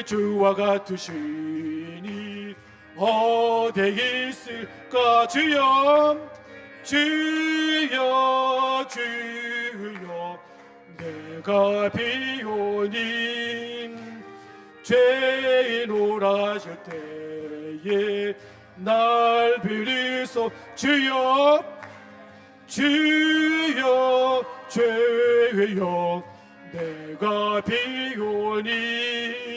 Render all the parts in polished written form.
주와 같으시니 어디 있을까. 주여 주여 주여 내가 비오니 죄인오라 하실 때에 날 부르소. 주여 주여 주여 내가 비오니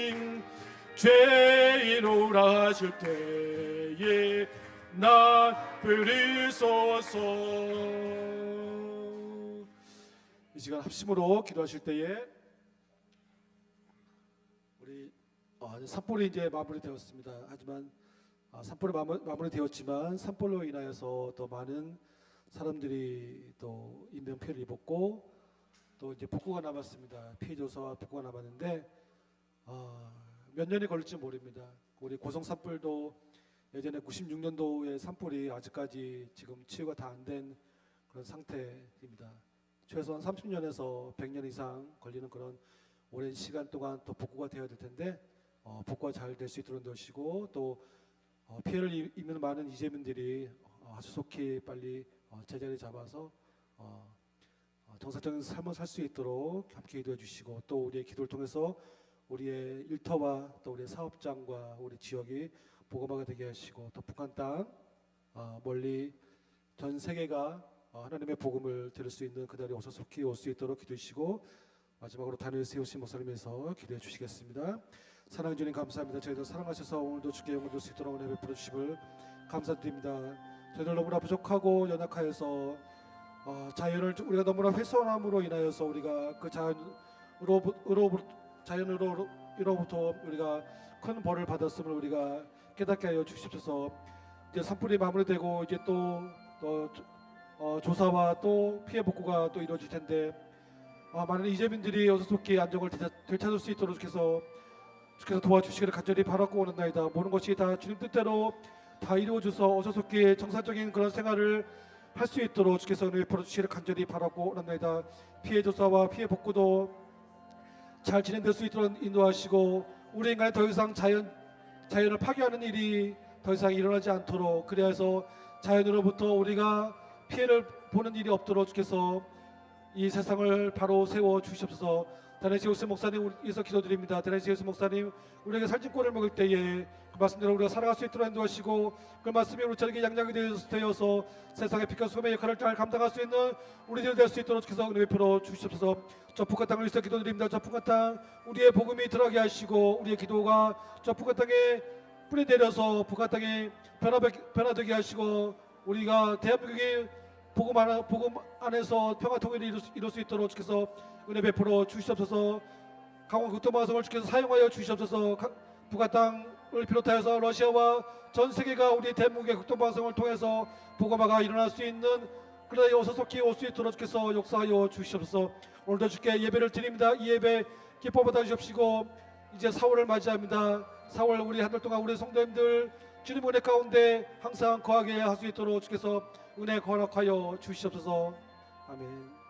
죄인오라 하실 때에 날 부르소서. 이 시간 합심으로 기도하실 때에 우리 산불이 이제 마무리되었습니다. 하지만 산불이 마무리되었지만 산불로 인하여서 더 많은 사람들이 또 인명피해를 입었고 또 이제 복구가 남았습니다. 피해 조사와 복구가 남았는데 몇 년이 걸릴지 모릅니다. 우리 고성 산불도 예전에 96년도의 산불이 아직까지 지금 치유가 다 안 된 그런 상태입니다. 최소한 30년에서 100년 이상 걸리는 그런 오랜 시간 동안 또 복구가 되어야 될 텐데 복구가 잘 될 수 있도록 것이고 또 피해를 입는 많은 이재민들이 아주 속히 빨리 제자리 잡아서 정상적인 삶을 살 수 있도록 함께 기도해 주시고 또 우리의 기도를 통해서 우리의 일터와 또 우리의 사업장과 우리 지역이 복음화가 되게 하시고 또 북한 땅 멀리 전 세계가 하나님의 복음을 들을 수 있는 그날이 어서 속히 올 수 있도록 기도해 주시고 마지막으로 단을 세우신 목사님에서 기도해 주시겠습니다. 사랑해 주님 감사합니다. 저희들 사랑하셔서 오늘도 주께 영광 줄 수 있도록 은혜 베풀어 주심을 감사드립니다. 저희들 너무나 부족하고 연약하여서 자연을 우리가 너무나 훼손함으로 인하여서 우리가 그 자연으로부터 우리가 큰 벌을 받았음을 우리가 깨닫게 하여 주시옵소서. 이제 산불이 마무리되고 이제 또 조사와 또 피해 복구가 또 이루어질 텐데 많은 이재민들이 어서속히 안정을 되찾을 수 있도록 주께서 도와주시기를 간절히 바라고 오는나이다. 모든 것이 다 주님 뜻대로 다 이루어져서 어서속히 정상적인 그런 생활을 할 수 있도록 주께서 은혜 베풀어 주시기를 간절히 바라고 오는나이다. 피해 조사와 피해 복구도 잘 진행될 수 있도록 인도하시고 우리 인간이 더 이상 자연을 파괴하는 일이 더 이상 일어나지 않도록 그래서 자연으로부터 우리가 피해를 보는 일이 없도록 주께서 이 세상을 바로 세워 주시옵소서. 다니시우스 목사님 위해서 기도드립니다. 다니시우스 목사님 우리에게 살찐꼴을 먹을 때에 그 말씀대로 우리가 살아갈 수 있도록 인도하시고 그 말씀이 우리에게 양장이 되어서 세상의 빛과 소금의 역할을 잘 감당할 수 있는 우리들이 될 수 있도록 주께서 은혜 베풀어 주시옵소서. 저 북한 땅을 위해서 기도드립니다. 저 북한 땅 우리의 복음이 들어가게 하시고 우리의 기도가 저 북한 땅에 뿌리 내려서 북한 땅에 변화되게 하시고 우리가 대한민국이 복음 안에서 평화 통일을 이룰 수 있도록 주께서 은혜 베풀어 주시옵소서. 강원 극동방송을 주께서 사용하여 주시옵소서. 북한 땅을 비롯하여서 러시아와 전 세계가 우리 대한민국의 극동방송을 통해서 복음화가 일어날 수 있는 그러나 어서 속히 올 수 있도록 주께서 역사하여 주시옵소서. 오늘도 주께 예배를 드립니다. 이 예배 기뻐 받아 주십시고 이제 4월을 맞이합니다. 4월 우리 한 달 동안 우리 성도님들 주님 은혜 가운데 항상 거하게 할 수 있도록 주께서 은혜 허락하여 주시옵소서. 아멘.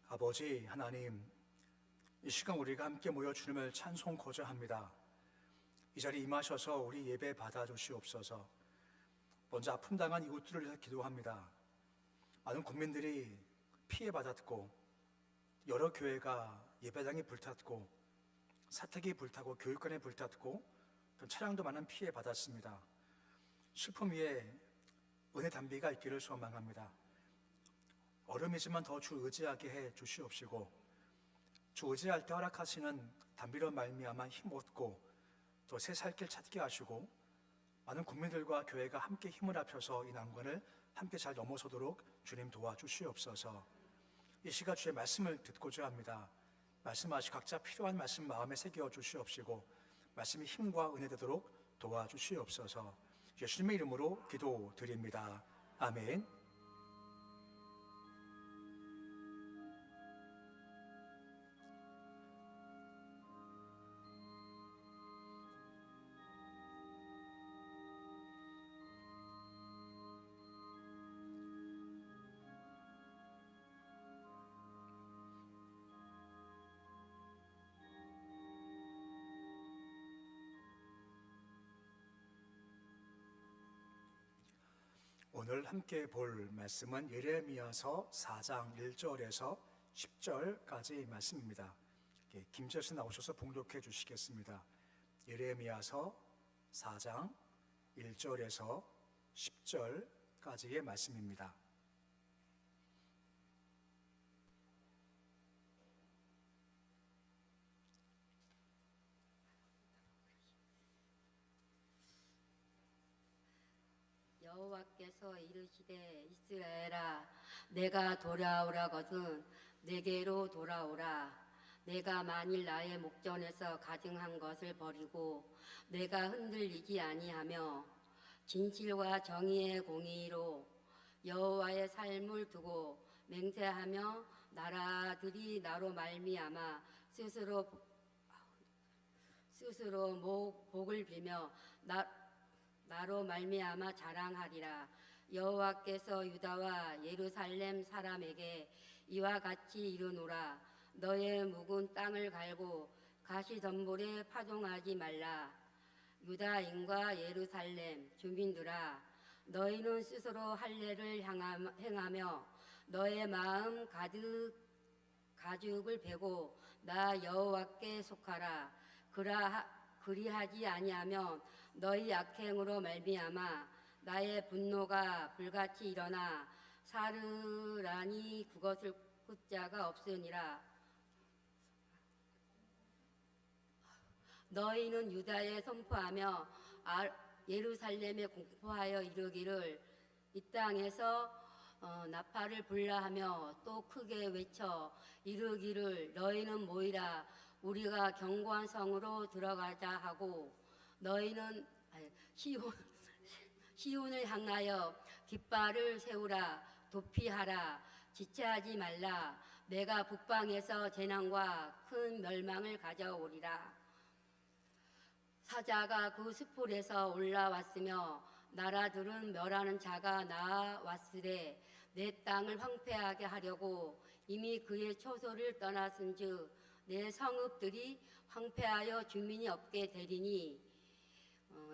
아버지 하나님, 이 시간 우리가 함께 모여 주님을 찬송코자 합니다. 이 자리에 임하셔서 우리 예배 받아 주시옵소서. 먼저 아픔 당한 이웃들을 위해서 기도합니다. 많은 국민들이 피해받았고 여러 교회가 예배당이 불탔고 사택이 불타고 교육관에 불탔고 또 차량도 많은 피해 받았습니다. 슬픔 위에 은혜 담비가 있기를 소망합니다. 얼음이지만 더 주 의지하게 해 주시옵시고 주 의지할 때 허락하시는 담비로 말미암아 힘 얻고 또 새 살 길 찾게 하시고 많은 국민들과 교회가 함께 힘을 합쳐서 이 난관을 함께 잘 넘어서도록 주님 도와주시옵소서. 이 시간 주의 말씀을 듣고자 합니다. 말씀하시 각자 필요한 말씀 마음에 새겨 주시옵시고 말씀이 힘과 은혜 되도록 도와주시옵소서. 예수님의 이름으로 기도드립니다. 아멘. 오늘 함께 볼 말씀은 예레미야서 4장 1절에서 10절까지 말씀입니다. 김재수 나오셔서 봉독해 주시겠습니다. 예레미야서 4장 1절에서 10절까지의 말씀입니다. 여호와께서 이르시되 이스라엘아 내가 돌아오라거든 내게로 돌아오라. 내가 만일 나의 목전에서 가증한 것을 버리고 내가 흔들리지 아니하며 진실과 정의의 공의로 여호와의 삶을 두고 맹세하며 나라들이 나로 말미암아 스스로 복을 빌며 나로 말미암아 자랑하리라. 여호와께서 유다와 예루살렘 사람에게 이와 같이 이르노라. 너의 묵은 땅을 갈고 가시덤불에 파종하지 말라. 유다인과 예루살렘 주민들아 너희는 스스로 할례를 행하며 너의 마음 가죽을 베고 나 여호와께 속하라. 그리하지 아니하면 너희 악행으로 말미암아 나의 분노가 불같이 일어나 사르라니 그것을 끝자가 없으니라. 너희는 유다에 선포하며 예루살렘에 공포하여 이르기를 이 땅에서 나팔을 불라하며 또 크게 외쳐 이르기를 너희는 모이라 우리가 견고한 성으로 들어가자 하고 너희는 시온을 향하여 깃발을 세우라. 도피하라. 지체하지 말라. 내가 북방에서 재난과 큰 멸망을 가져오리라. 사자가 그 숲풀에서 올라왔으며 나라들은 멸하는 자가 나아왔으되 내 땅을 황폐하게 하려고 이미 그의 초소를 떠났은즉 내 성읍들이 황폐하여 주민이 없게 되리니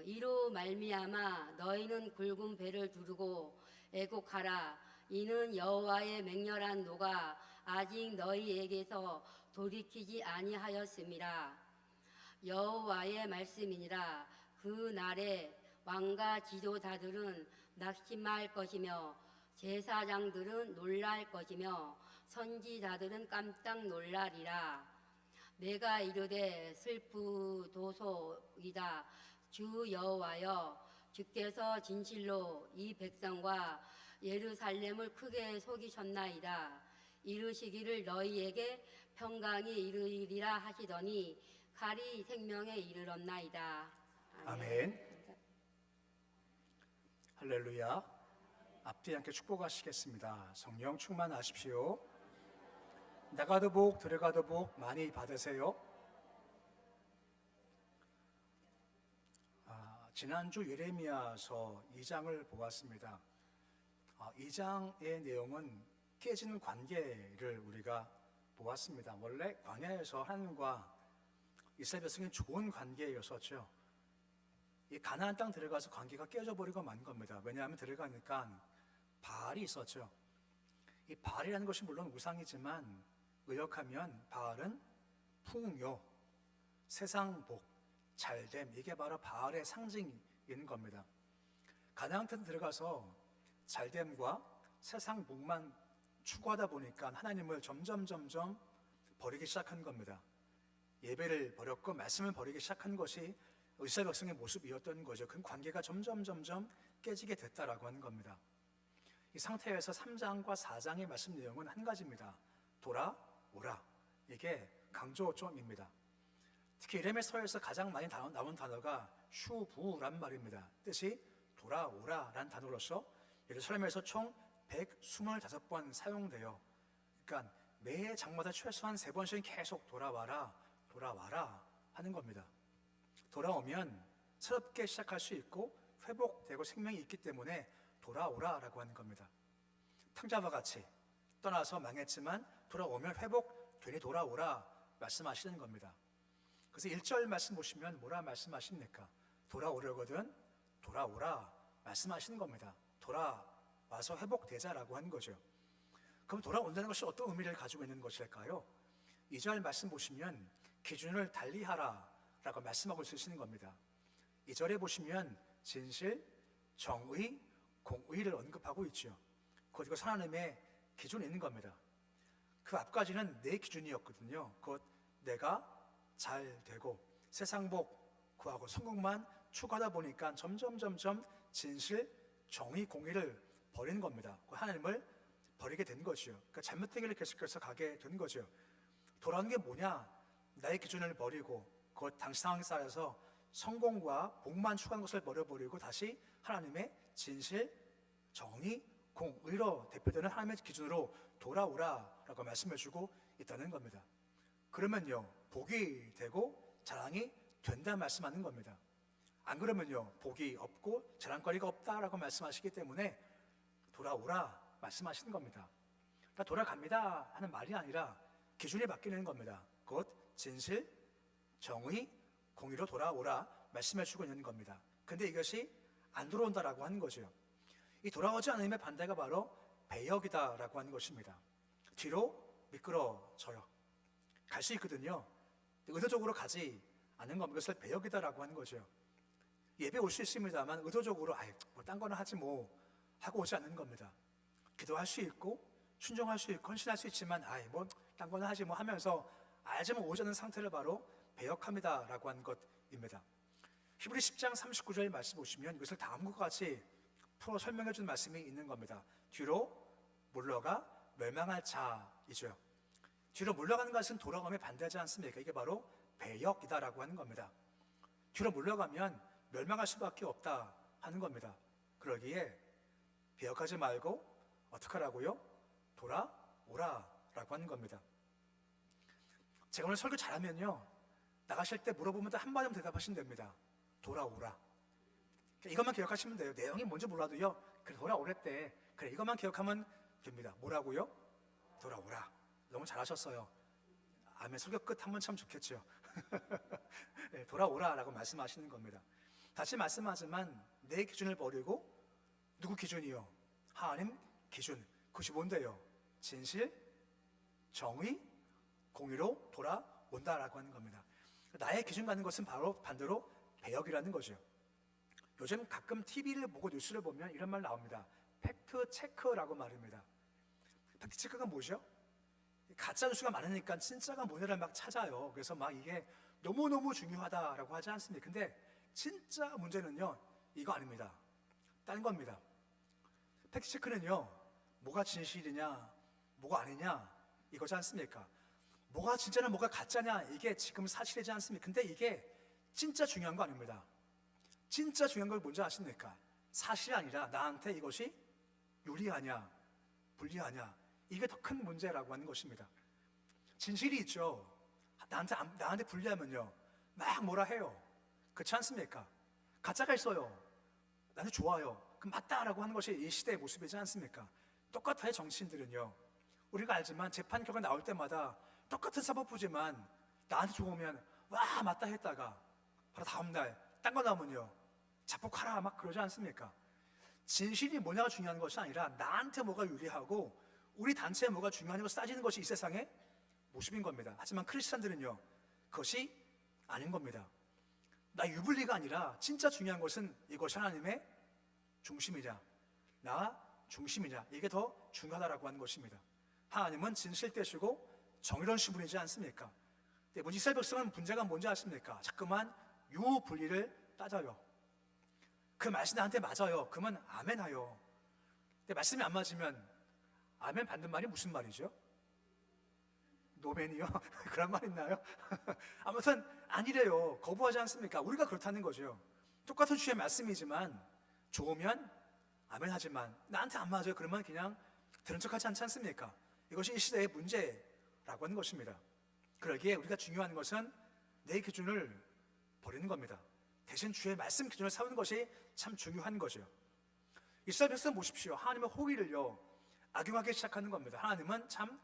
이로 말미암아 너희는 굵은 배를 두르고 애곡하라. 이는 여호와의 맹렬한 노가 아직 너희에게서 돌이키지 아니하였음이라. 여호와의 말씀이니라. 그 날에 왕과 지도자들은 낙심할 것이며 제사장들은 놀랄 것이며 선지자들은 깜짝 놀라리라. 내가 이르되 슬프도소이다. 주 여호와여 주께서 진실로 이 백성과 예루살렘을 크게 속이셨나이다. 이르시기를 너희에게 평강이 이르리라 하시더니 칼이 생명에 이르렀나이다. 아멘. 할렐루야. 앞뒤 함께 축복하시겠습니다. 성령 충만하십시오. 나가도 복 들어가도 복 많이 받으세요. 지난주 예레미야서 2장을 보았습니다. 2장의 내용은 깨지는 관계를 우리가 보았습니다. 원래 광야에서 하나님과 이스라엘 백성이 좋은 관계였었죠. 이 가나안 땅 들어가서 관계가 깨져버리고 만 겁니다. 왜냐하면 들어가니까 바알이 있었죠. 이 바알이라는 것이 물론 우상이지만 의역하면 바알은 풍요, 세상복, 잘됨, 이게 바로 바알의 상징인 겁니다. 가나안 땅 들어가서 잘됨과 세상복만 추구하다 보니까 하나님을 점점 버리기 시작한 겁니다. 예배를 버렸고 말씀을 버리기 시작한 것이 이스라엘 백성의 모습이었던 거죠. 그 관계가 점점 깨지게 됐다라고 하는 겁니다. 이 상태에서 3장과 4장의 말씀 내용은 한 가지입니다. 돌아오라. 이게 강조점입니다. 특히 예레미야서에서 가장 많이 나온 단어가 슈부란 말입니다. 뜻이 돌아오라라는 단어로서 예루살렘에서 총 125번 사용돼요. 그러니까 매 장마다 최소한 3번씩은 계속 돌아와라 하는 겁니다. 돌아오면 새롭게 시작할 수 있고 회복되고 생명이 있기 때문에 돌아오라라고 하는 겁니다. 탕자와 같이 떠나서 망했지만 돌아오면 회복되니 돌아오라 말씀하시는 겁니다. 그래서 1절 말씀 보시면 뭐라 말씀하십니까? 돌아오려거든 돌아오라 말씀하시는 겁니다. 돌아와서 회복되자라고 하는 거죠. 그럼 돌아온다는 것이 어떤 의미를 가지고 있는 것일까요? 2절 말씀 보시면 기준을 달리하라 라고 말씀하고 있으시는 겁니다. 2절에 보시면 진실, 정의, 공의를 언급하고 있죠. 곧 이거 하나님의 기준이 있는 겁니다. 그 앞까지는 내 기준이었거든요. 곧 내가 잘 되고 세상 복 구하고 성공만 추구하다 보니까 점점 진실, 정의, 공의를 버리는 겁니다. 하나님을 버리게 된 거죠. 그러니까 잘못된 길을 계속해서 가게 된 거죠. 돌아오는 게 뭐냐? 나의 기준을 버리고 곧 당시 상황에 따라서 성공과 복만 추구하는 것을 버려버리고 다시 하나님의 진실, 정의, 공의로 대표되는 하나님의 기준으로 돌아오라라고 말씀해주고 있다는 겁니다. 그러면요, 복이 되고 자랑이 된다 말씀하는 겁니다. 안 그러면요, 복이 없고 자랑거리가 없다라고 말씀하시기 때문에 돌아오라 말씀하시는 겁니다. 그러니까 돌아갑니다 하는 말이 아니라 기준이 바뀌는 겁니다. 곧 진실, 정의, 공의로 돌아오라 말씀해주고 있는 겁니다. 근데 이것이 안 돌아온다라고 하는 거죠. 이 돌아오지 않음의 반대가 바로 배역이다라고 하는 것입니다. 뒤로 미끄러져요. 갈 수 있거든요. 의도적으로 가지 않는 겁니다. 이것을 배역이다라고 하는 거죠. 예배 올 수 있습니다만 의도적으로 뭐 딴 거는 하지 뭐 하고 오지 않는 겁니다. 기도할 수 있고 순종할 수 있고 헌신할 수 있지만 뭐 딴 거는 하지 뭐 하면서 알지만 오지 않는 상태를 바로 배역합니다라고 하는 것입니다. 히브리 10장 39절 말씀 보시면 이것을 다음과 같이 풀어 설명해 준 말씀이 있는 겁니다. 뒤로 물러가 멸망할 자이죠. 뒤로 물러가는 것은 돌아감에 반대하지 않습니까? 이게 바로 배역이다라고 하는 겁니다. 뒤로 물러가면 멸망할 수밖에 없다 하는 겁니다. 그러기에 배역하지 말고 어떻게 하라고요? 돌아오라라고 하는 겁니다. 제가 오늘 설교 잘하면요, 나가실 때 물어보면 한마디만 대답하시면 됩니다. 돌아오라. 이것만 기억하시면 돼요. 내용이 뭔지 몰라도요, 그래 돌아오랬대. 그래 이것만 기억하면 됩니다. 뭐라고요? 돌아오라. 너무 잘하셨어요. 아멘. 설교 끝 하면 참 좋겠죠. 네, 돌아오라라고 말씀하시는 겁니다. 다시 말씀하지만 내 기준을 버리고 누구 기준이요? 하나님 기준. 그것이 뭔데요? 진실, 정의, 공의로 돌아온다라고 하는 겁니다. 나의 기준 갖는 것은 바로 반대로 배역이라는 거죠. 요즘 가끔 TV를 보고 뉴스를 보면 이런 말 나옵니다. 팩트 체크라고 말입니다. 팩트 체크가 뭐죠? 가짜 뉴스가 많으니까 진짜가 뭐냐를 막 찾아요. 그래서 막 이게 너무너무 중요하다라고 하지 않습니까? 근데 진짜 문제는요, 이거 아닙니다. 딴 겁니다. 팩트 체크는요, 뭐가 진실이냐, 뭐가 아니냐, 이거지 않습니까? 뭐가 진짜냐, 뭐가 가짜냐, 이게 지금 사실이지 않습니까? 근데 이게 진짜 중요한 거 아닙니다. 진짜 중요한 걸 뭔지 아십니까? 사실이 아니라 나한테 이것이 유리하냐, 불리하냐, 이게 더 큰 문제라고 하는 것입니다. 진실이 있죠. 나한테 불리하면요, 막 뭐라 해요. 그렇지 않습니까? 가짜가 있어요. 나한테 좋아요. 그럼 맞다라고 하는 것이 이 시대의 모습이지 않습니까? 똑같아요. 정치인들은요. 우리가 알지만 재판 결과 나올 때마다 똑같은 사법부지만 나한테 좋으면 와 맞다 했다가 바로 다음날 딴 거 나오면요, 자폭하라 막 그러지 않습니까? 진실이 뭐냐가 중요한 것이 아니라 나한테 뭐가 유리하고 우리 단체에 뭐가 중요한 거 따지는 것이 이 세상의 모습인 겁니다. 하지만 크리스찬들은요, 그것이 아닌 겁니다. 나 유불리가 아니라 진짜 중요한 것은 이것이 하나님의 중심이냐, 나 중심이냐, 이게 더 중요하다라고 하는 것입니다. 하나님은 진실되시고 정의로우신 분이지 않습니까? 근데 이스라엘 백성은 문제가 뭔지 아십니까? 자꾸만 유불리를 따져요. 그 말씀이 나한테 맞아요. 그러면 아멘 하요. 근데 말씀이 안 맞으면 아멘 받는 말이 무슨 말이죠? 노멘이요? 그런 말 있나요? 아무튼 아니래요. 거부하지 않습니까? 우리가 그렇다는 거죠. 똑같은 주의 말씀이지만 좋으면 아멘 하지만 나한테 안 맞아요. 그러면 그냥 들은 척하지 않지 않습니까? 이것이 이 시대의 문제라고 하는 것입니다. 그러기에 우리가 중요한 것은 내 기준을 버리는 겁니다. 대신 주의 말씀 기준을 세우는 것이 참 중요한 거죠. 이스라엘 백성 보십시오. 하나님의 호의를요, 악용하기 시작하는 겁니다. 하나님은 참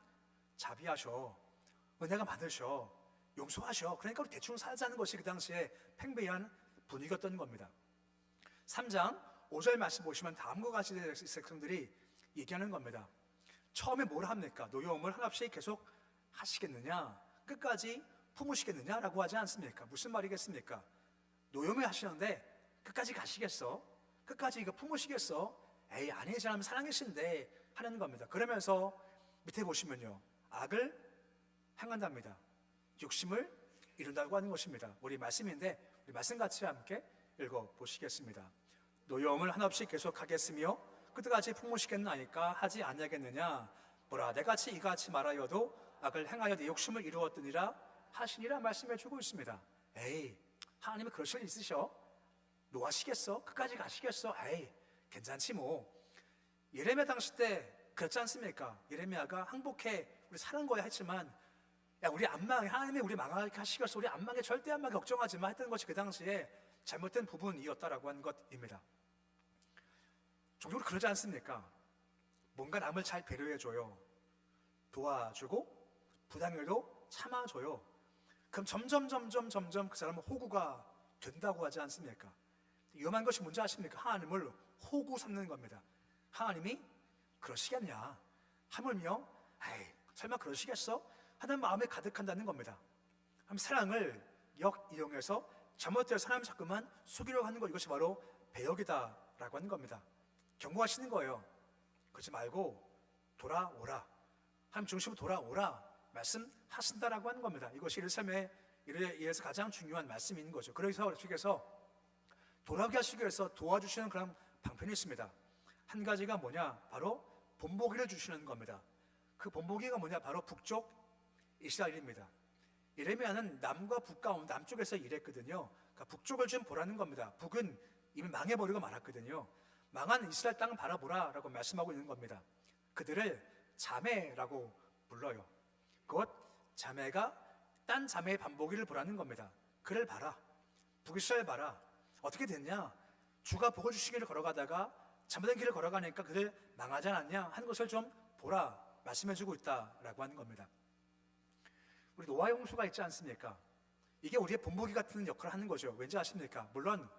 자비하셔, 은혜가 많으셔, 용서하셔. 그러니까 우리 대충 살자는 것이 그 당시에 팽배한 분위기였던 겁니다. 3장 5절 말씀 보시면 다음과 같이 백성들이 얘기하는 겁니다. 처음에 뭘 합니까? 노여움을 한없이 계속 하시겠느냐? 끝까지 품으시겠느냐라고 하지 않습니까? 무슨 말이겠습니까? 노여움을 하시는데 끝까지 가시겠어? 끝까지 이거 품으시겠어? 에이, 아니, 사람 사랑이신데 하는 겁니다. 그러면서 밑에 보시면요, 악을 행한답니다. 욕심을 이룬다고 하는 것입니다. 우리 말씀인데 우리 말씀 같이 함께 읽어보시겠습니다. 노여움을 한없이 계속하겠으며 끝까지 품으시겠나이까 하지 아니하겠느냐? 보라, 내같이 이같이 말하여도 악을 행하여 내 욕심을 이루었더니라 하시니라 말씀해 주고 있습니다. 에이, 하나님은 그러실 일 있으셔? 노하시겠어? 끝까지 가시겠어? 에이, 괜찮지 뭐. 예레미야 당시 때 그렇지 않습니까? 예레미야가 항복해 우리 사는 거야 했지만, 야, 우리 안 망해, 하나님이 우리 망하게 하시겠어, 우리 안 망해, 절대 안 망해, 걱정하지 마 했던 것이 그 당시에 잘못된 부분이었다라고 하는 것입니다. 종종 그러지 않습니까? 뭔가 남을 잘 배려해줘요, 도와주고 부당해도 참아줘요. 그럼 점점 그 사람은 호구가 된다고 하지 않습니까? 위험한 것이 뭔지 아십니까? 하나님을 호구 삼는 겁니다. 하나님이 그러시겠냐? 하물며 에이, 설마 그러시겠어? 하는 마음에 가득한다는 겁니다. 그럼 사랑을 역이용해서 잘못된 사람 자꾸만 속이려고 하는 것, 이것이 바로 배역이다라고 하는 겁니다. 경고하시는 거예요. 그러지 말고 돌아오라, 하나님 중심으로 돌아오라 말씀하신다라고 하는 겁니다. 이것이 일삶의 일에 의해서 가장 중요한 말씀인 거죠. 그래서 주께서 돌아오게 하시기 위해서 도와주시는 그런 방편이 있습니다. 한 가지가 뭐냐? 바로 본보기를 주시는 겁니다. 그 본보기가 뭐냐? 바로 북쪽 이스라엘입니다. 예레미야는 남과 북 가운데 남쪽에서 일했거든요. 그러니까 북쪽을 좀 보라는 겁니다. 북은 이미 망해버리고 말았거든요. 망한 이스라엘 땅을 바라보라라고 말씀하고 있는 겁니다. 그들을 자매라고 불러요. 곧 자매가 딴 자매의 반보기를 보라는 겁니다. 그를 봐라, 북이스라엘 봐라. 어떻게 됐냐? 주가 복을 주시기를 걸어가다가 잘못된 길을 걸어가니까 그들 망하지 않았냐 하는 것을 좀 보라 말씀해주고 있다라고 하는 겁니다. 우리 노아의 홍수가 있지 않습니까? 이게 우리의 본보기 같은 역할을 하는 거죠. 왠지 아십니까? 물론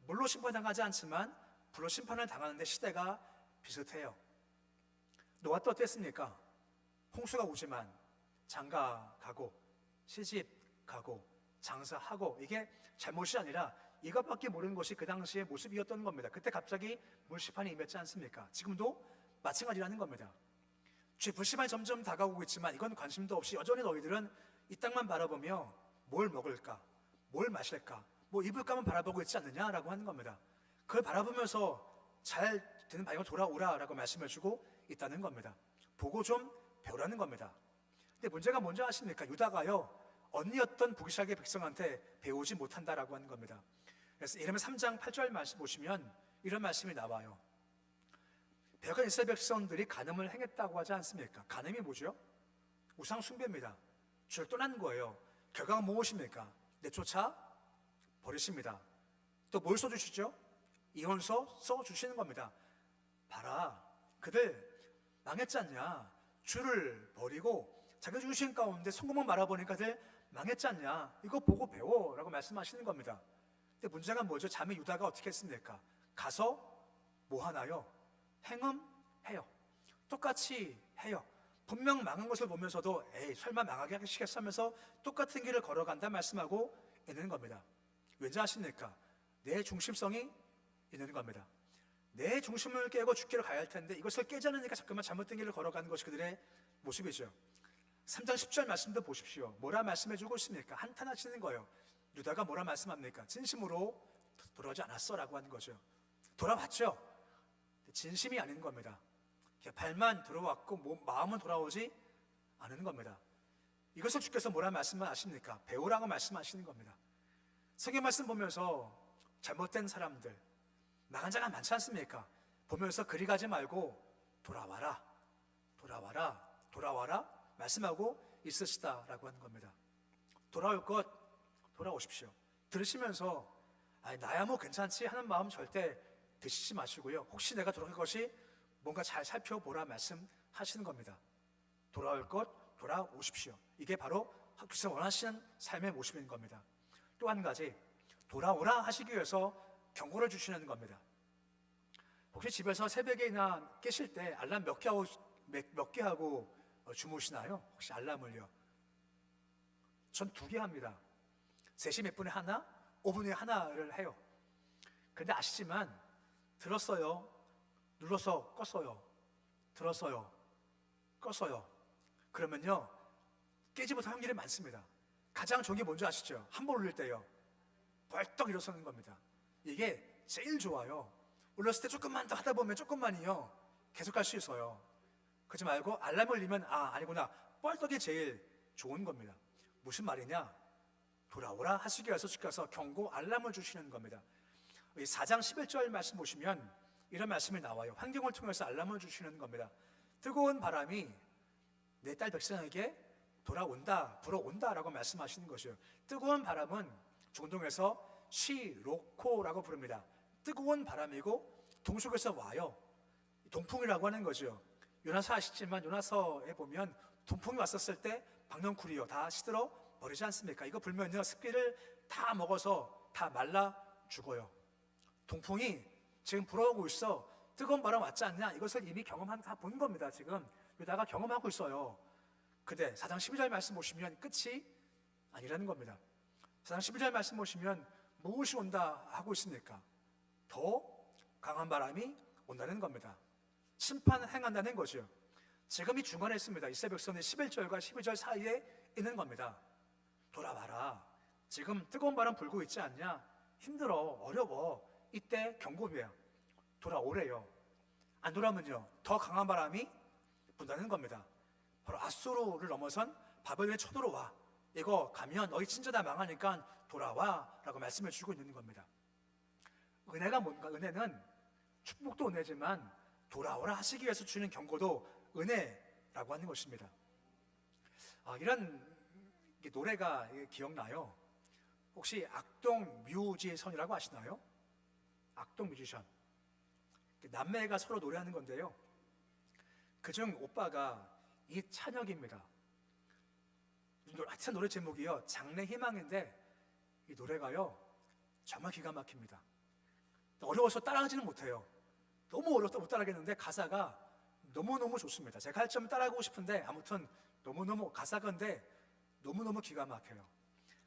물로 심판당하지 않지만 불로 심판을 당하는데 시대가 비슷해요. 노아 또 어땠습니까? 홍수가 오지만 장가 가고 시집 가고 장사하고, 이게 잘못이 아니라 이것밖에 모르는 것이 그 당시의 모습이었던 겁니다. 그때 갑자기 물심판이 임했지 않습니까? 지금도 마찬가지라는 겁니다. 주의 불심판이 점점 다가오고 있지만 이건 관심도 없이 여전히 너희들은 이 땅만 바라보며 뭘 먹을까, 뭘 마실까, 뭐 입을까만 바라보고 있지 않느냐라고 하는 겁니다. 그걸 바라보면서 잘 되는 방향으로 돌아오라라고 말씀해 주고 있다는 겁니다. 보고 좀 배우라는 겁니다. 근데 문제가 뭔지 아십니까? 유다가요, 언니였던 북이스라엘의 백성한테 배우지 못한다라고 하는 겁니다. 그래서 예레미야 3장 8절 말씀 보시면 이런 말씀이 나와요. 배역한 이스라엘 백성들이 간음을 행했다고 하지 않습니까? 간음이 뭐죠? 우상 숭배입니다. 주를 떠난 거예요. 결과가 무엇입니까? 내쫓아 버리십니다. 또 뭘 써주시죠? 이혼서 써주시는 겁니다. 봐라, 그들 망했지 않냐? 주를 버리고 자기 중심 가운데 성공만 말아보니까 그들 망했지 않냐? 이거 보고 배워라고 말씀하시는 겁니다. 근데 문제가 뭐죠? 자매 유다가 어떻게 했습니까? 가서 뭐 하나요? 행음해요. 똑같이 해요. 분명 망한 것을 보면서도 에이, 설마 망하게 하시겠어 하면서 똑같은 길을 걸어간다 말씀하고 있는 겁니다. 왠지 아십니까? 내 중심성이 있는 겁니다. 내 중심을 깨고 죽기를 가야 할 텐데 이것을 깨지 않으니까 자꾸만 잘못된 길을 걸어가는 것이 그들의 모습이죠. 3장 10절 말씀도 보십시오. 뭐라 말씀해주고 있습니까? 한탄하시는 거예요. 유다가 뭐라 말씀합니까? 진심으로 돌아오지 않았어 라고 하는 거죠. 돌아왔죠. 진심이 아닌 겁니다. 발만 들어왔고 마음은 돌아오지 않은 겁니다. 이것을 주께서 뭐라 말씀하십니까? 배우라고 말씀하시는 겁니다. 성경 말씀 보면서 잘못된 사람들, 망한 자가 많지 않습니까? 보면서 그리 가지 말고 돌아와라, 돌아와라, 돌아와라 말씀하고 있으시다라고 하는 겁니다. 돌아올 것 돌아오십시오. 들으시면서 나야 뭐 괜찮지 하는 마음 절대 드시지 마시고요. 혹시 내가 돌아갈 것이 뭔가 잘 살펴보라 말씀하시는 겁니다. 돌아올 것 돌아오십시오. 이게 바로 하나님께서 원하시는 삶의 모습인 겁니다. 또 한 가지, 돌아오라 하시기 위해서 경고를 주시는 겁니다. 혹시 집에서 새벽에나 깨실 때 알람 몇 개 하고 주무시나요? 혹시 알람을요? 전 2개 합니다. 3시 몇 분에 하나, 5분에 하나를 해요. 근데 아시지만 들었어요, 눌러서 껐어요, 들었어요, 껐어요. 그러면요 깨지 못할 확률이 많습니다. 가장 좋은 게 뭔지 아시죠? 한 번 울릴 때요 벌떡 일어서는 겁니다. 이게 제일 좋아요. 울렸을 때 조금만 더 하다 보면 조금만이요 계속 할 수 있어요. 그러지 말고 알람을 울리면 아니구나, 뻘떡이 제일 좋은 겁니다. 무슨 말이냐? 돌아오라 하시기에서 주께서 경고 알람을 주시는 겁니다. 4장 11절 말씀 보시면 이런 말씀이 나와요. 환경을 통해서 알람을 주시는 겁니다. 뜨거운 바람이 내 딸 백성에게 돌아온다, 불어온다라고 말씀하시는 것이에요. 뜨거운 바람은 중동에서 시로코라고 부릅니다. 뜨거운 바람이고 동쪽에서 와요. 동풍이라고 하는 거죠. 요나서 아시지만 요나서에 보면 동풍이 왔었을 때 박넝쿨이요 다 시들어 버리지 않습니까? 이거 불면요 습기를 다 먹어서 다 말라 죽어요. 동풍이 지금 불어오고 있어. 뜨거운 바람 왔지 않냐? 이것을 이미 다 본 겁니다. 지금 유다가 경험하고 있어요. 근데 4장 12절 말씀 보시면 끝이 아니라는 겁니다. 4장 12절 말씀 보시면 무엇이 온다 하고 있습니까? 더 강한 바람이 온다는 겁니다. 심판을 행한다는 거죠. 지금 이 중간에 있습니다. 이스라엘 백성의 11절과 12절 사이에 있는 겁니다. 돌아와라. 지금 뜨거운 바람 불고 있지 않냐? 힘들어, 어려워. 이때 경고해요. 돌아오래요. 안 돌아오면요 더 강한 바람이 분다는 겁니다. 바로 아수르를 넘어선 바벨론에 쳐들어와. 이거 가면 너희 진짜 다 망하니까 돌아와 라고 말씀을 주고 있는 겁니다. 은혜가 뭔가? 은혜는 축복도 은혜지만 돌아오라 하시기 위해서 주는 경고도 은혜라고 하는 것입니다. 이런 노래가 기억나요. 혹시 악동 뮤지션이라고 아시나요? 악동 뮤지션, 남매가 서로 노래하는 건데요, 그중 오빠가 이찬혁입니다. 하여튼 노래 제목이요 장래 희망인데 이 노래가요 정말 기가 막힙니다. 어려워서 따라하지는 못해요. 너무 어려워서 못 따라하겠는데 가사가 너무너무 좋습니다. 제가 할 점 따라하고 싶은데 아무튼 너무너무 가사가 근데 너무너무 기가 막혀요.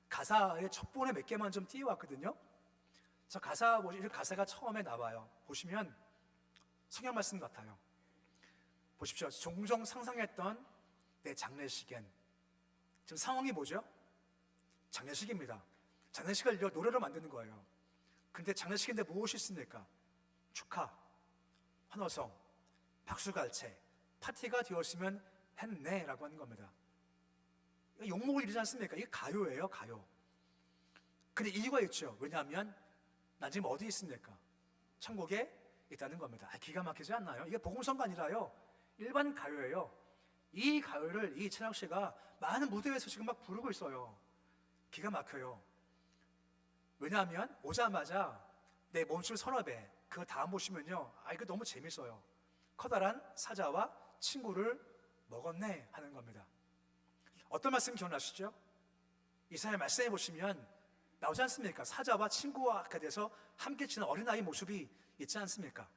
가사의 첫 번에 몇 개만 좀 띄워왔거든요. 저 가사가 처음에 나와요. 보시면 성경 말씀 같아요. 보십시오. 종종 상상했던 내 장례식엔. 지금 상황이 뭐죠? 장례식입니다. 장례식을 노래로 만드는 거예요. 근데 장례식인데 무엇이 있습니까? 축하, 환호성, 박수갈채, 파티가 되었으면 했네 라고 하는 겁니다. 욕먹을 일이지 않습니까? 이게 가요예요, 가요. 근데 이유가 있죠. 왜냐하면 난 지금 어디 있습니까? 천국에 있다는 겁니다. 기가 막히지 않나요? 이게 복음성가 아니라요 일반 가요예요. 이 가요를 이찬혁 씨가 많은 무대에서 지금 막 부르고 있어요. 기가 막혀요. 왜냐하면 오자마자 내 몸술 서너 배, 그 다음 보시면요 이거 너무 재밌어요. 커다란 사자와 친구를 먹었네 하는 겁니다. 어떤 말씀 기억나시죠? 이사야 말씀해 보시면 나오지 않습니까? 사자와 친구와 돼서 함께 지는 어린아이 모습이 있지 않습니까?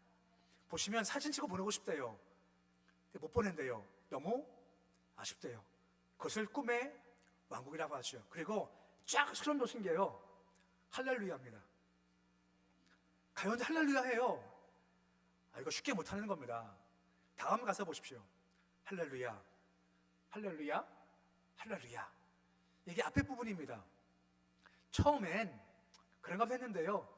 보시면 사진 찍어 보내고 싶대요. 못 보낸대요. 너무 아쉽대요. 그것을 꿈의 왕국이라고 하죠. 그리고 쫙 소름 돋은 게요 할렐루야입니다. 가요인데 할렐루야 해요. 이거 쉽게 못하는 겁니다. 다음 가사 보십시오. 할렐루야, 할렐루야, 할렐루야. 이게 앞에 부분입니다. 처음엔 그런가 했는데요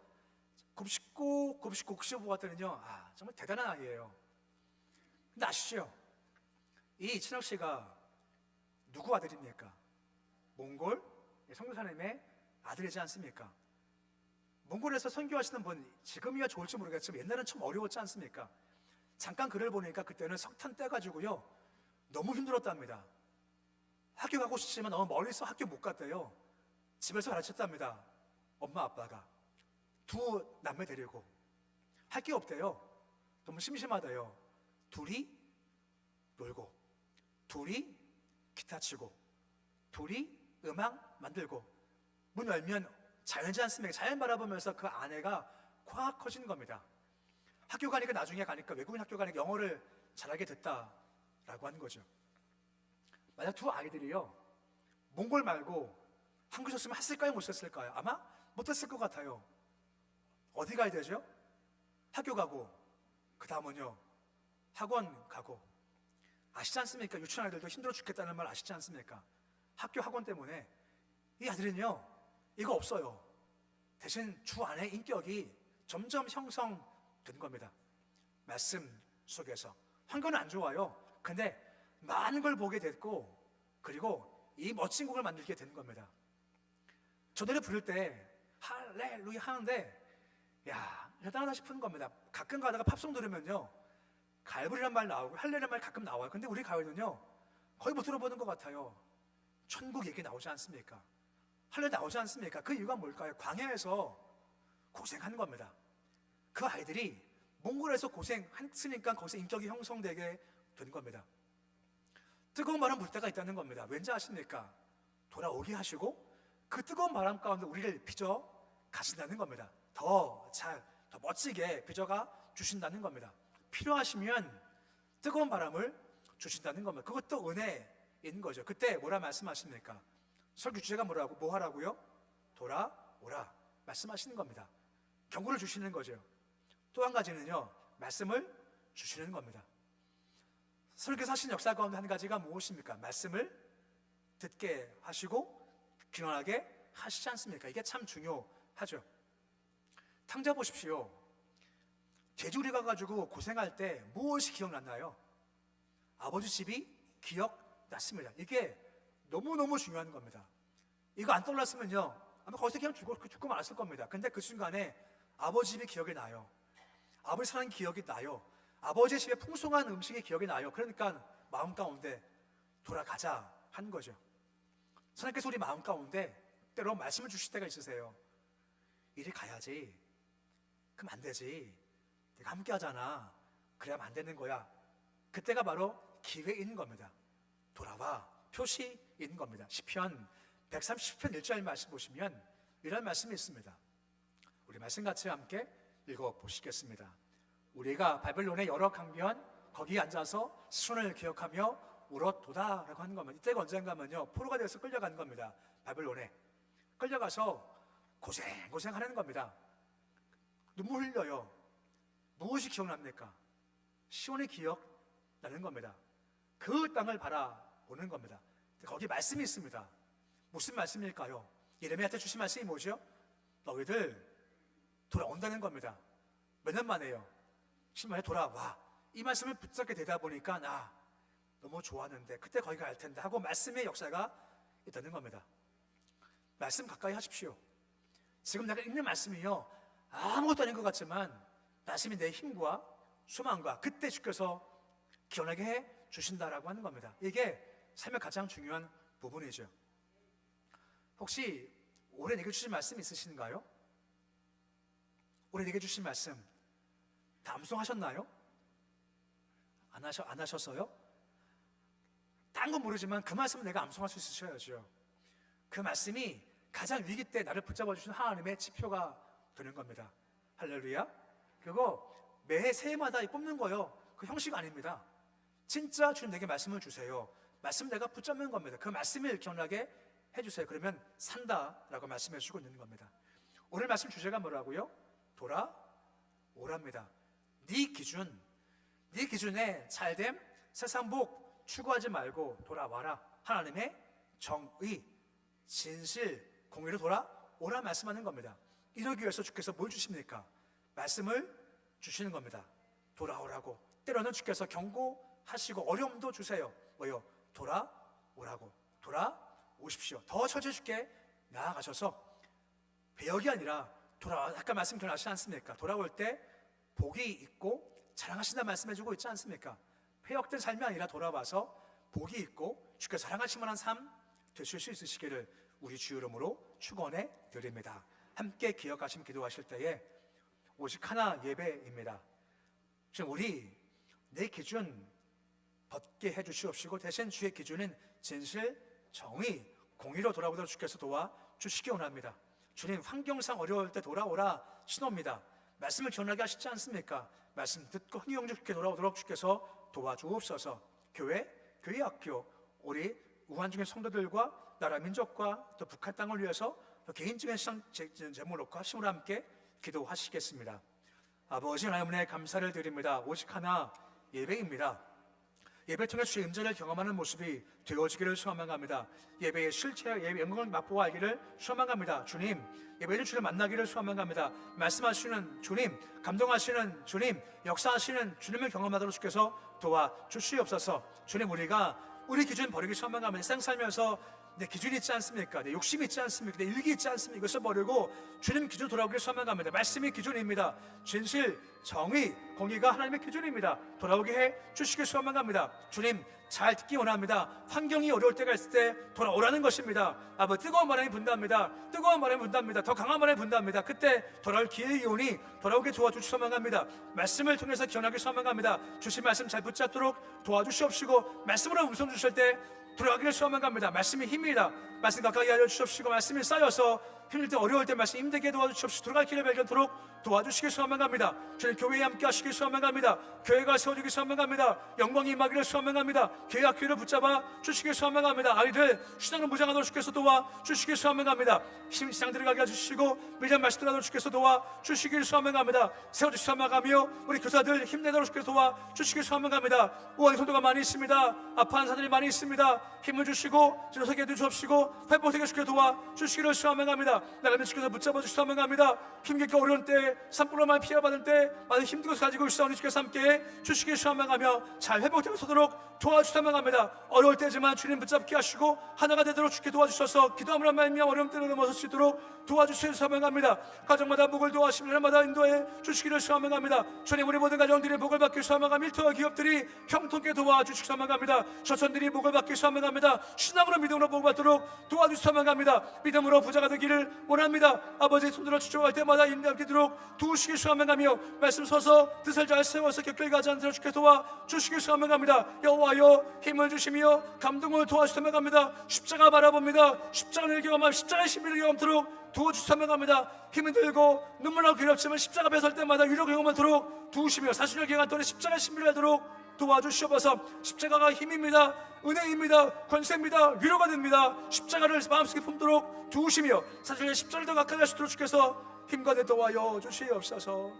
곱씹고 보았더니요 정말 대단한 아이예요. 근데 아시죠? 이 이찬혁 씨가 누구 아들입니까? 몽골 선교사님의 아들이지 않습니까? 몽골에서 선교하시는 분, 지금이야 좋을지 모르겠지만 옛날엔 참 어려웠지 않습니까? 잠깐 글을 보니까 그때는 석탄 떼가지고요 너무 힘들었답니다. 학교 가고 싶지만 너무 멀리서 학교 못 갔대요. 집에서 가르쳤답니다. 엄마 아빠가 두 남매 데리고 할 게 없대요. 너무 심심하대요. 둘이 놀고, 둘이 기타 치고, 둘이 음악 만들고, 문 열면 자연이지 않습니까? 자연 바라보면서 그 아내가 확 커지는 겁니다. 학교 가니까 나중에 가니까 외국인 학교 가니까 영어를 잘하게 됐다라고 하는 거죠. 만약 두 아이들이요 몽골 말고 한국에 있었으면 했을까요? 못 했을까요? 아마 못했을 것 같아요. 어디 가야 되죠? 학교 가고 그 다음은요 학원 가고. 아시지 않습니까? 유치원 아이들도 힘들어 죽겠다는 말 아시지 않습니까? 학교 학원 때문에 이 아들은요 이거 없어요. 대신 주 안에 인격이 점점 형성된 겁니다. 말씀 속에서. 환경은 안 좋아요. 근데 많은 걸 보게 됐고 그리고 이 멋진 곡을 만들게 되는 겁니다. 저 노래 부를 때 할렐루야 하는데 야 대단하다 싶은 겁니다. 가끔 가다가 팝송 들으면요 갈불이란 말 나오고 할렐루야 말 가끔 나와요. 근데 우리 가요는요 거의 못 들어보는 것 같아요. 천국 얘기 나오지 않습니까? 할렐루야 나오지 않습니까? 그 이유가 뭘까요? 광야에서 고생하는 겁니다. 그 아이들이 몽골에서 고생했으니까 거기서 인격이 형성되게 된 겁니다. 뜨거운 바람 불 때가 있다는 겁니다. 왠지 아십니까? 돌아오게 하시고 그 뜨거운 바람 가운데 우리를 빚어 가신다는 겁니다. 더 멋지게 빚어가 주신다는 겁니다. 필요하시면 뜨거운 바람을 주신다는 겁니다. 그것도 은혜인 거죠. 그때 뭐라 말씀하십니까? 설교 주제가 뭐라고? 뭐 하라고요? 돌아오라 말씀하시는 겁니다. 경고를 주시는 거죠. 또 한 가지는요 말씀을 주시는 겁니다. 설교에서 하신 역사 가운데 한 가지가 무엇입니까? 말씀을 듣게 하시고 귀환하게 하시지 않습니까? 이게 참 중요하죠. 탕자 보십시오. 제주리 가가지고 고생할 때 무엇이 기억났나요? 아버지 집이 기억났습니다. 이게 너무너무 중요한 겁니다. 이거 안 떠올랐으면요 아마 거기서 그냥 죽고 말았을 겁니다. 근데 그 순간에 아버지 집이 기억이 나요. 아버지 사는 기억이 나요. 아버지 집에 풍성한 음식이 기억이 나요. 그러니까 마음 가운데 돌아가자 한 거죠. 하나님께서 우리 마음 가운데 때로 말씀을 주실 때가 있으세요. 이리 가야지. 그럼 안 되지. 내가 함께 하잖아. 그래야만 안 되는 거야. 그때가 바로 기회인 겁니다. 돌아와. 표시인 겁니다. 시편 130편 1절 말씀 보시면 이런 말씀이 있습니다. 우리 말씀 같이 함께 읽어보시겠습니다. 우리가 바벨론의 여러 강변 거기에 앉아서 시온을 기억하며 울었도다 라고 하는 겁니다. 이때가 언젠가면요 포로가 되어서 끌려가는 겁니다. 바벨론에 끌려가서 고생하는 겁니다. 눈물 흘려요. 무엇이 기억납니까? 시온의 기억 나는 겁니다. 그 땅을 바라보는 겁니다. 거기 말씀이 있습니다. 무슨 말씀일까요? 예레미야한테 주신 말씀이 뭐죠? 너희들 돌아온다는 겁니다. 몇 년 만에요? 10만에 돌아와. 이 말씀을 붙잡게 되다 보니까 나 너무 좋았는데 그때 거기 갈 텐데 하고 말씀의 역사가 있다는 겁니다. 말씀 가까이 하십시오. 지금 내가 읽는 말씀이요 아무것도 아닌 것 같지만 말씀이 내 힘과 소망과 그때 주께서 기원하게 해 주신다라고 하는 겁니다. 이게 삶의 가장 중요한 부분이죠. 혹시 올해 내게 주신 말씀 있으신가요? 올해 내게 주신 말씀 다 암송하셨나요? 안 하셨어요? 딴 건 모르지만 그 말씀은 내가 암송할 수 있으셔야죠. 그 말씀이 가장 위기 때 나를 붙잡아 주신 하나님의 지표가 되는 겁니다. 할렐루야. 그리고 매해 새해마다 뽑는 거요 그 형식 아닙니다. 진짜 주님 내게 말씀을 주세요. 말씀 내가 붙잡는 겁니다. 그 말씀을 기억나게 해주세요. 그러면 산다라고 말씀해 주고 있는 겁니다. 오늘 말씀 주제가 뭐라고요? 돌아오랍니다. 네 기준에 잘됨, 세상 복 추구하지 말고 돌아와라. 하나님의 정의, 진실, 공의로 돌아오라 말씀하는 겁니다. 이러기 위해서 주께서 뭘 주십니까? 말씀을 주시는 겁니다. 돌아오라고. 때로는 주께서 경고하시고 어려움도 주세요. 뭐요? 돌아오라고. 돌아오십시오. 더 처제주께 나아가셔서 배역이 아니라 아까 말씀 기억나시지 않습니까? 돌아올 때 복이 있고 자랑하신다 말씀해주고 있지 않습니까? 폐역된 삶이 아니라 돌아와서 복이 있고 주께 사랑하실 만한 삶 되실 수 있으시기를 우리 주 이름으로 축원해 드립니다. 함께 기억하시며 기도하실 때에 오직 하나 예배입니다. 지금 우리 내 기준 벗게 해주시옵시고 대신 주의 기준은 진실, 정의, 공의로 돌아오도록 주께서 도와주시기 원합니다. 주님 환경상 어려울 때 돌아오라 신호입니다. 말씀을 기억나게 하시지 않습니까? 말씀 듣고 흥용좋게 돌아오도록 주께서 도와주옵소서. 교회 학교, 우리 우한 중의 성도들과 나라 민족과 또 북한 땅을 위해서 또 개인적인 제목과 합심으로 함께 기도하시겠습니다. 아버지 하나님 은혜 감사를 드립니다. 오직 하나 예배입니다. 예배 통해 주의 임재를 경험하는 모습이 되어지기를 소망합니다. 예배의 실체와 예배 영광을 맛보아 알기를 소망합니다. 주님, 예배의 주를 만나기를 소망합니다. 말씀하시는 주님, 감동하시는 주님, 역사하시는 주님을 경험하도록 주께서 도와주시옵소서. 주님, 우리가 우리 기준 버리기 소망합니다. 세상 살면서 내 기준이 있지 않습니까? 내 욕심이 있지 않습니까? 내 일기 있지 않습니까? 이것을 버리고 주님 기준 돌아오기를 소망합니다. 말씀이 기준입니다. 진실, 정의, 공의가 하나님의 기준입니다. 돌아오게 해 주시길 소망합니다. 주님, 잘 듣기 원합니다. 환경이 어려울 때가 있을 때 돌아오라는 것입니다. 아버지, 뜨거운 바람이 분다합니다. 뜨거운 바람이 분다합니다. 더 강한 바람이 분다합니다. 그때 돌아올 기회의 오니 돌아오게 도와주시 소망합니다. 말씀을 통해서 기원하기 소망합니다. 주신 말씀 잘 붙잡도록 도와주시옵시고, 말씀으로 음성 주실 때 돌아가기를 소망합니다. 말씀이 힘이다. 말씀 가까이 하여 주시옵시고, 말씀이 쌓여서 힘들 때 어려울 때 말씀 힘들게 도와주시옵시고, 돌아갈 길을 발견토록 도와주시길 소망합니다. 저는 교회에 함께 하시길 소망합니다. 교회가 세워지길 소망합니다. 영광이 임하기를 소망합니다. 교회 학교를 붙잡아 주시길 소망합니다. 아이들 신앙을 무장하도록 주께서 도와주시길 소망합니다. 시장 들어가게 해주시고 믿음 말씀 들어가도록 주께서 도와주시길 소망합니다. 세워주시 소망하며 우리 교사들 힘내도록 주께서 도와주시길 소망합니다. 우한 성도가 많이 있습니다. 아파하는 사람들이 많이 있습니다. 힘을 주시고 지도서게 해주시옵시고 회복되게 주께서 도와주시기를 소망합니다. 나라면 주께서 붙잡아 주시기 소망합니다. 힘겹게 어려운 때 산불로만 피해받을 때 많은 힘든 것을 가지고 있사오니 주께서 함께 주시길 소망하며 잘 회복되고 서도록 도와주시 소망합니다. 어려울 때지만 주님 붙잡게 하시고 하나가 되도록 주께 도와주셔서 기도함으로 말미암아 어려움 때로 넘어설 수 있도록 도와주시길 소망합니다. 가정마다 복을 도와주시며 날마다 인도해 주시기를 소망합니다. 주님, 우리 모든 가정들이 복을 받기 소망하며 일터와 기업들이 형통케 도와주시기 소망합니다. 저천들이 복을 받기 소망합니다. 신앙으로 믿음으로 복을 받도록 도와주시기 소망합니다. 믿음으로 부자가 되기를 원합니다. 아버지 손들어 추종할 때마다 인내하게 도록 도우시길 소망하며 말씀 서서 뜻을 잘 세워서 격결 가지 않도록 주께 도와주시길 소망합니다. 여호와여 힘을 주시며 감동을 도와주시기 소망합니다. 십자가 바라봅니다. 십자가를 경험하며 십자가의 신비를 경험토록 도와주시기 소망합니다. 힘이 들고 눈물나고 괴롭지만 십자가 배설 때마다 위로 경험하도록 도우시며 사순절 기간 동안 십자가의 신비를 하도록 도와주시옵소서. 십자가가 힘입니다. 은혜입니다. 권세입니다. 위로가 됩니다. 십자가를 마음속에 품도록 도우시며 사순절 십자가를 더 가까이 하시도록 주께서 힘과 내 도와여 주시옵소서.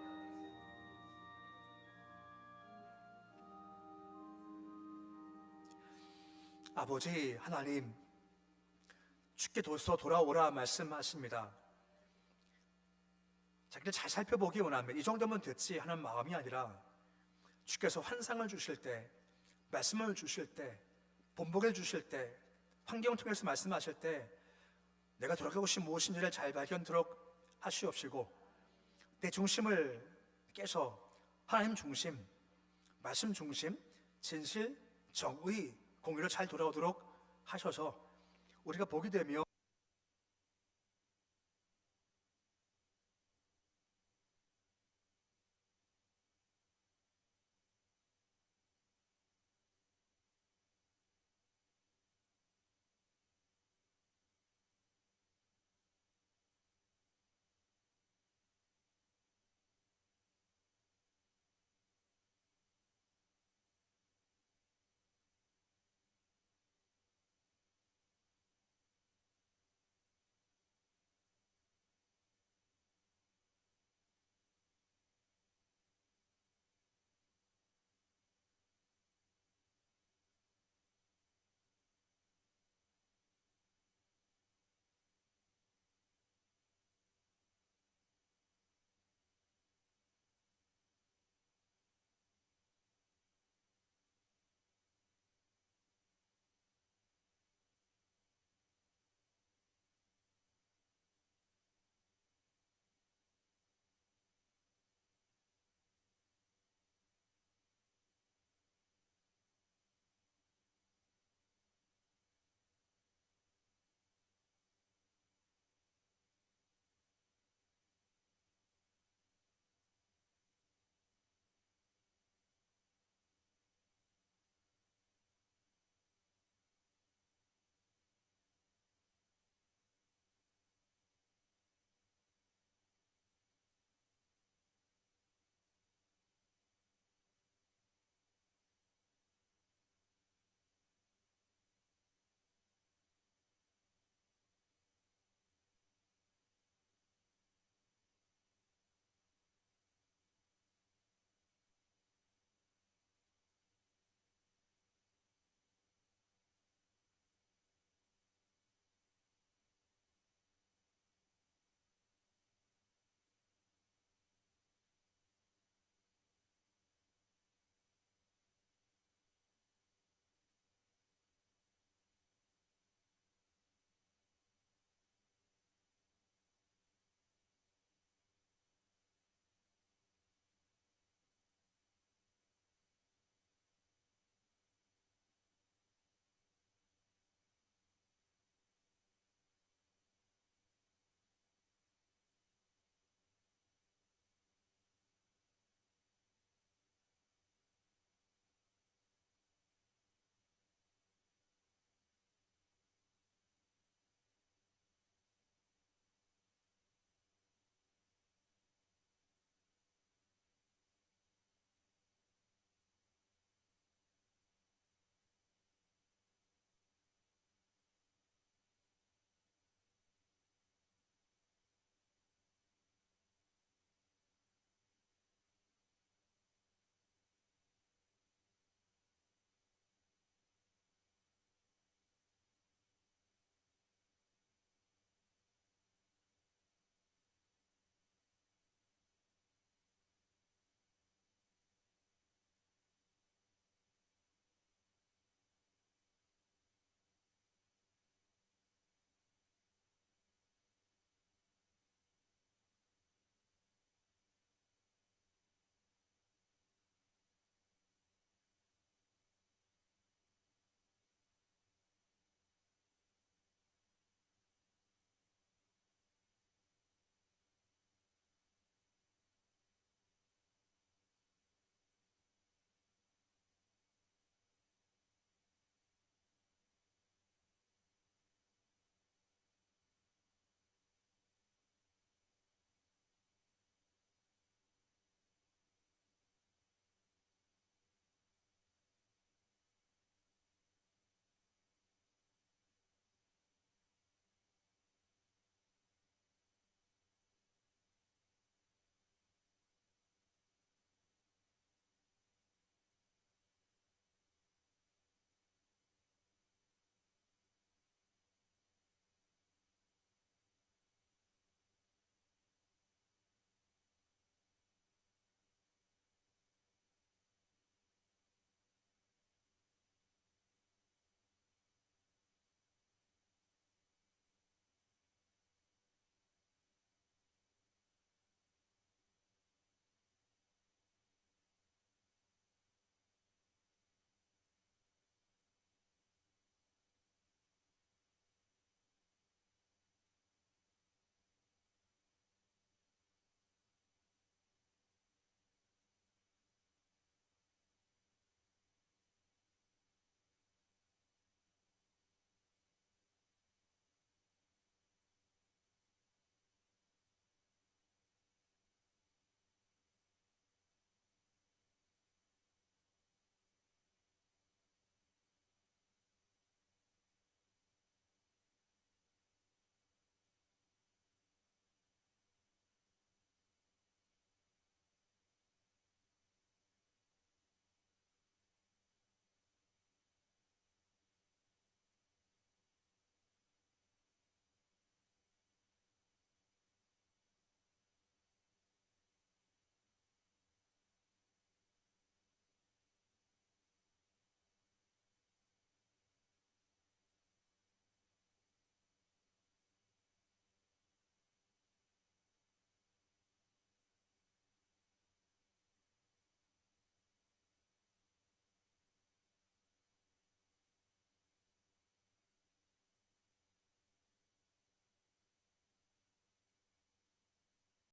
아버지 하나님, 주께 도서 돌아오라 말씀하십니다. 자기를 잘 살펴보기 원합니다. 이 정도면 됐지 하는 마음이 아니라 주께서 환상을 주실 때, 말씀을 주실 때, 본보기를 주실 때, 환경을 통해서 말씀하실 때 내가 돌아가고 것이 무엇인지를 잘 발견토록 하시옵시고, 내 중심을 깨서 하나님 중심, 말씀 중심, 진실, 정의, 공의로 잘 돌아오도록 하셔서 우리가 복이 되며